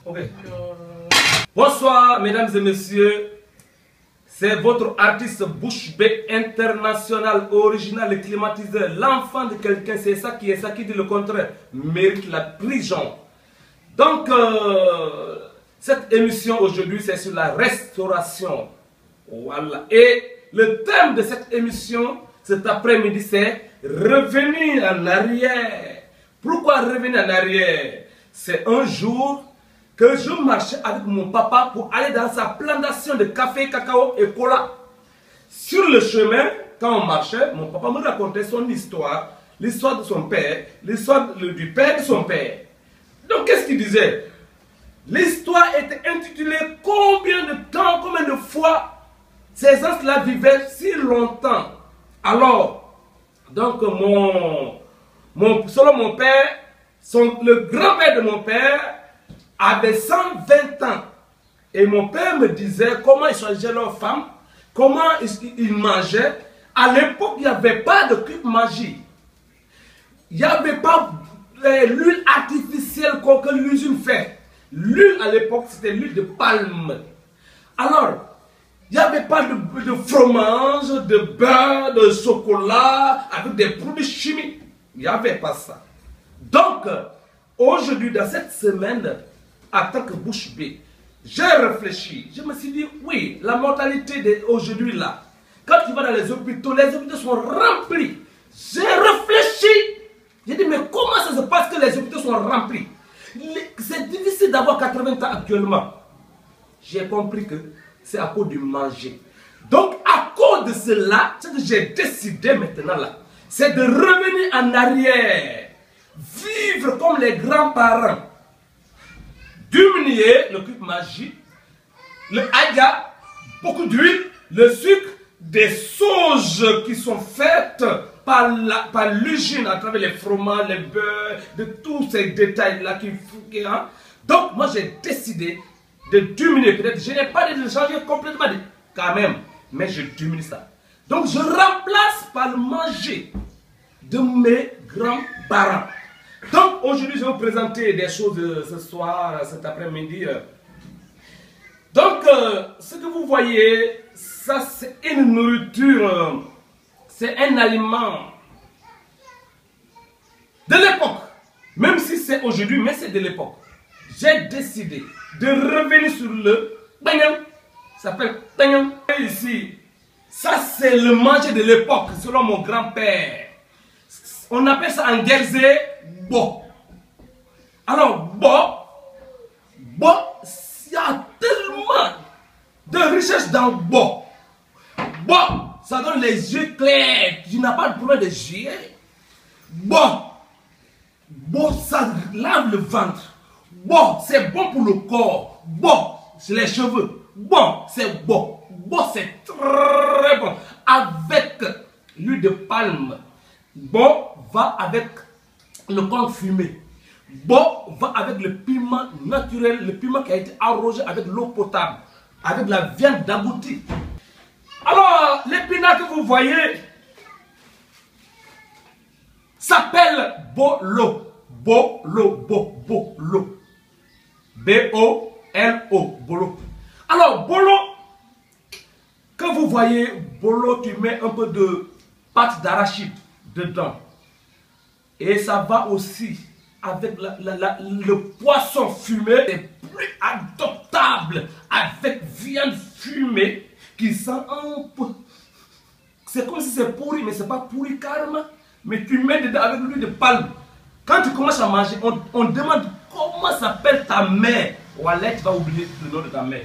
Okay. Bonsoir mesdames et messieurs, c'est votre artiste Bouche Bée international, original et climatisé, l'enfant de quelqu'un, c'est ça qui dit le contraire, mérite la prison. Donc cette émission aujourd'hui c'est sur la restauration. Voilà. Et le thème de cette émission cet après-midi c'est revenir en arrière. Pourquoi revenir en arrière? C'est un jour que je marchais avec mon papa pour aller dans sa plantation de café, cacao et cola. Sur le chemin, quand on marchait, mon papa me racontait son histoire, l'histoire de son père, l'histoire du père de son père. Donc qu'est-ce qu'il disait? L'histoire était intitulée combien de temps, combien de fois ces gens-là vivaient si longtemps. Alors, donc selon mon père, le grand-père de mon père avait 120 ans. Et mon père me disait comment ils choisissaient leurs femmes, comment ils mangeaient. À l'époque, il n'y avait pas de truc magique. Il n'y avait pas l'huile artificielle que l'usine fait. L'huile à l'époque, c'était l'huile de palme. Alors, il n'y avait pas de fromage, de beurre, de chocolat, avec des produits chimiques. Il n'y avait pas ça. Donc, aujourd'hui, dans cette semaine, en tant que Bouche Bée, j'ai réfléchi. Je me suis dit, oui, la mortalité d'aujourd'hui là, quand tu vas dans les hôpitaux sont remplis. J'ai réfléchi. J'ai dit, mais comment ça se passe que les hôpitaux sont remplis? C'est difficile d'avoir 80 ans actuellement. J'ai compris que c'est à cause du manger. Donc, à cause de cela, ce que j'ai décidé maintenant là, c'est de revenir en arrière. Vivre comme les grands-parents. Diminuer le truc magique, le aïga, beaucoup d'huile, le sucre, des sauges qui sont faites par l'usine à travers les fromages, les beurres, de tous ces détails-là qui font. Donc, moi j'ai décidé de diminuer. Peut-être je n'ai pas de changer complètement quand même, mais je diminue ça. Donc, je remplace par le manger de mes grands-parents. Donc aujourd'hui je vais vous présenter des choses ce soir, cet après-midi. Donc ce que vous voyez, ça c'est une nourriture, c'est un aliment de l'époque. Même si c'est aujourd'hui, mais c'est de l'époque. J'ai décidé de revenir sur le tanyam. Ça s'appelle tanyam. Ici, ça c'est le manger de l'époque selon mon grand-père. On appelle ça en guerre bo. Alors, bo, il y a tellement de richesse dans bo. Bo, ça donne les yeux clairs. Tu n'as pas de problème de yeux. Bo, ça lave le ventre. Bo, c'est bon pour le corps. Bo, c'est les cheveux. Bon, c'est bon. Bo, c'est très bon. Avec l'huile de palme. Bo va avec le corps fumé. Bo va avec le piment naturel, le piment qui a été arrosé avec l'eau potable, avec la viande d'agouti. Alors, l'épinard que vous voyez s'appelle bolo. Bolo. B-O-L-O. Bolo. Alors, bolo, que vous voyez, bolo, tu mets un peu de pâte d'arachide dedans. Et ça va aussi avec le poisson fumé. C'est plus adoptable avec viande fumée qui sent un peu. C'est comme si c'est pourri, mais c'est pas pourri carrément. Mais tu mets dedans avec l'huile de palme. Quand tu commences à manger, on demande comment s'appelle ta mère. Wallet, tu vas oublier le nom de ta mère.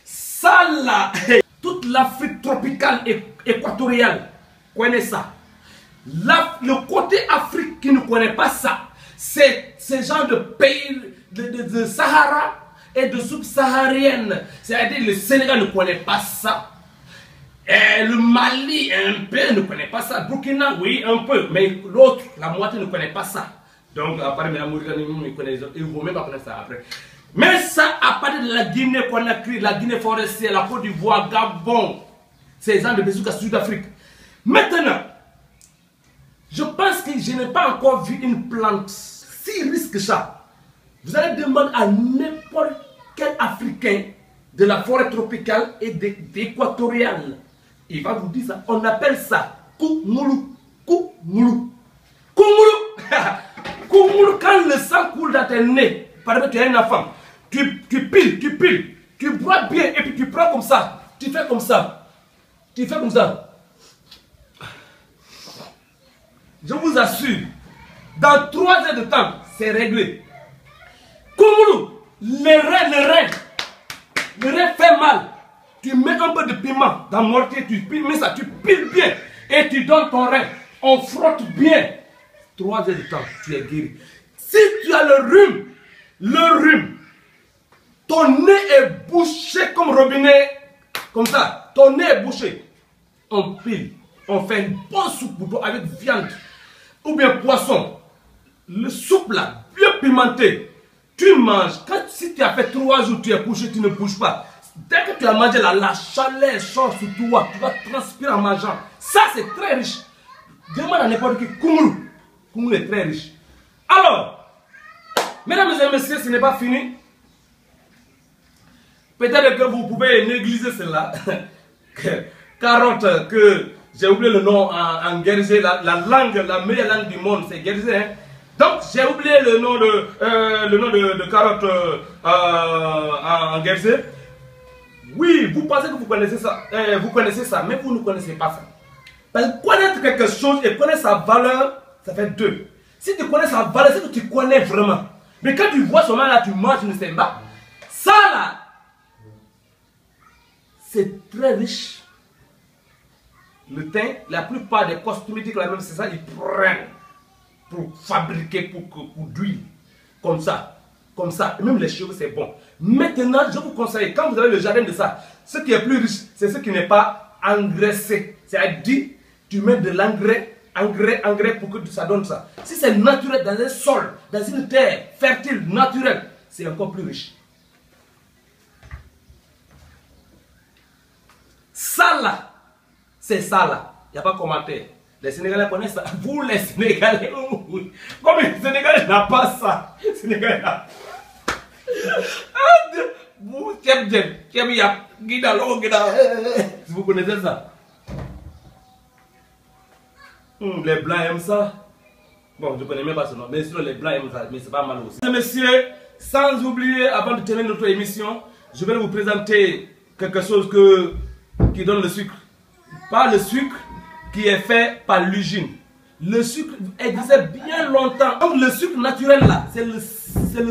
Ça là, toute l'Afrique tropicale et équatoriale connaît ça. Le côté Afrique qui ne connaît pas ça, c'est ce genre de pays de Sahara et de subsaharienne. C'est-à-dire le Sénégal ne connaît pas ça. Et le Mali un peu ne connaît pas ça. Burkina, oui, un peu. Mais l'autre, la moitié ne connaît pas ça. Donc, à part de la Mauritanie, ils connaissent. Ils ne vont même pas connaître ça après. Mais ça, à partir de la Guinée-Conakry, la Guinée forestière, la Côte d'Ivoire, Gabon, ces gens de Besouka, Sud-Afrique. Maintenant, je pense que je n'ai pas encore vu une plante s'il risque ça, vous allez demander à n'importe quel Africain de la forêt tropicale et équatoriale. Il va vous dire ça. On appelle ça Koumoulou. Koumoulou. Koumoulou. Koumoulou, quand le sang coule dans tes nez, par exemple, tu as une enfant, tu piles, tu bois bien et puis tu prends comme ça. Tu fais comme ça. Tu fais comme ça. Je vous assure, dans 3 heures de temps, c'est réglé. Koumoulou, le rein fait mal. Tu mets un peu de piment dans le mortier, tu mets ça, tu piles bien et tu donnes ton rein. On frotte bien. 3 heures de temps, tu es guéri. Si tu as le rhume, ton nez est bouché comme robinet, comme ça, ton nez est bouché. On pile, on fait une bonne soupe pour toi avec viande ou bien poisson. Le soupe là, bien pimenté. Tu manges, si tu as fait 3 jours, tu es couché, tu ne bouges pas. Dès que tu as mangé là, la chaleur sort sur toi, tu vas transpirer en mangeant. Ça, c'est très riche. Demande à n'importe qui, Koumoulou. Koumoulou est très riche. Alors, mesdames et messieurs, ce n'est pas fini. Peut-être que vous pouvez négliger cela. Carotte, que j'ai oublié le nom en guerrier, la langue, la meilleure langue du monde, c'est guerrier. Hein? Donc, j'ai oublié le nom de carotte en guerrier. Oui, vous pensez que vous connaissez ça, mais vous ne connaissez pas ça. Parce que connaître quelque chose et connaître sa valeur, ça fait 2. Si tu connais sa valeur, c'est que tu connais vraiment. Mais quand tu vois seulement là, tu manges, tu ne sais pas. Ça là, c'est très riche. Le thym, la plupart des cosmétiques, même c'est ça, ils prennent pour fabriquer, pour d'huile. Comme ça. Comme ça, et même les cheveux, c'est bon. Maintenant, je vous conseille, quand vous avez le jardin de ça, ce qui est plus riche, c'est ce qui n'est pas engraissé. C'est-à-dire, tu mets de l'engrais, engrais pour que ça donne ça. Si c'est naturel dans un sol, dans une terre fertile, naturelle, c'est encore plus riche. Ça là, c'est ça là. Il n'y a pas de commentaire. Les Sénégalais connaissent ça. Vous les Sénégalais, comme les Sénégalais n'ont pas ça. Les Sénégalais n'ont pas. Vous connaissez ça? Les Blancs aiment ça. Bon, je ne connais même pas ce nom. Mais sinon, les Blancs aiment ça. Mais c'est pas mal aussi. Messieurs, sans oublier, avant de terminer notre émission, je vais vous présenter quelque chose qui donne le sucre. Pas le sucre qui est fait par l'usine. Le sucre existait bien longtemps. Donc le sucre naturel là, c'est le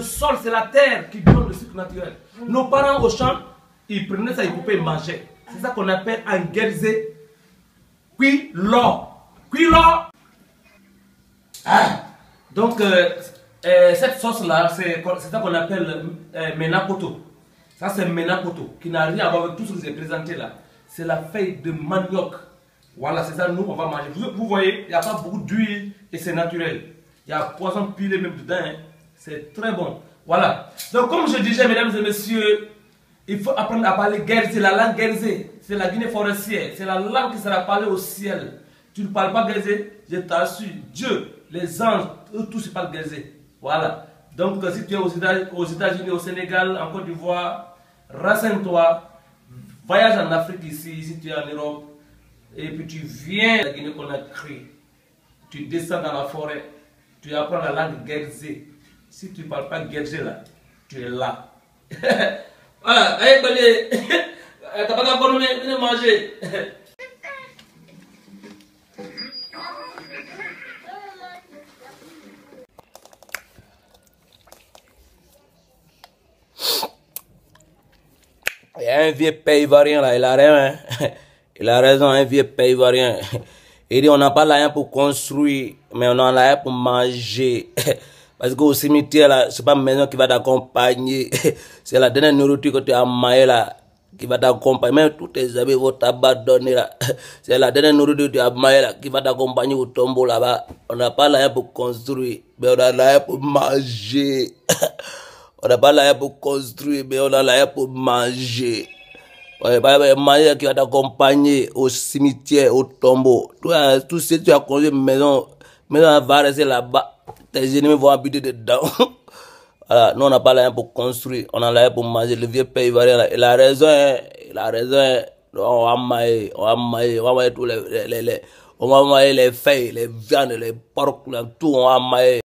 sol, c'est la terre qui donne le sucre naturel. Nos parents au champ, ils prenaient ça, ils pouvaient manger. C'est ça qu'on appelle en guerrier Quilo. Donc cette sauce là, c'est ça qu'on appelle menapoto. Ça c'est menapoto, qui n'a rien à voir avec tout ce que je vous ai présenté là. C'est la feuille de manioc. Voilà, c'est ça, nous, on va manger. Vous voyez, il n'y a pas beaucoup d'huile et c'est naturel. Il y a poisson pilé même dedans. Hein. C'est très bon. Voilà. Donc, comme je disais, mesdames et messieurs, il faut apprendre à parler guerrier. La langue guerrier, c'est la Guinée forestière. C'est la langue qui sera parlée au ciel. Tu ne parles pas guerrier, je t'assure. Dieu, les anges, eux tous, ils parlent guerrier. Voilà. Donc, si tu es aux États-Unis, au Sénégal, en Côte d'Ivoire, renseigne-toi. Voyage en Afrique ici tu es en Europe. Et puis tu viens de la Guinée-Conakry, tu descends dans la forêt, tu apprends la langue guerrier. Si tu ne parles pas guerrier là, tu es là. Voilà, allez, allez, t'as pas d'abord venez manger. Il y a un vieux pays ivoirien là, il a rien, hein. Il a raison, un vieux pays ivoirien. Il dit on n'a pas l'argent pour construire, mais on a l'argent pour manger. Parce qu'au cimetière là, c'est pas une maison qui va t'accompagner. C'est la dernière nourriture que tu as maillée là qui va t'accompagner. Même tous tes amis vont t'abandonner là. C'est la dernière nourriture que tu as maillée là qui va t'accompagner au tombeau là-bas. On n'a pas l'argent pour construire, mais on a l'argent pour manger. On n'a pas l'argent pour construire, mais on a l'argent pour manger. Ouais, manger qui va t'accompagner au cimetière, au tombeau. Toi, tout ce que tu as construit une maison va rester là-bas. tes ennemis vont habiter dedans. Voilà, nous on n'a pas l'argent pour construire, on a l'argent pour manger. Le vieux père ivoirien là, il a raison, hein, il a raison. Hein. On va mailler, tous on va mailler les feuilles, les viandes, les porcs, tout, on va mailler.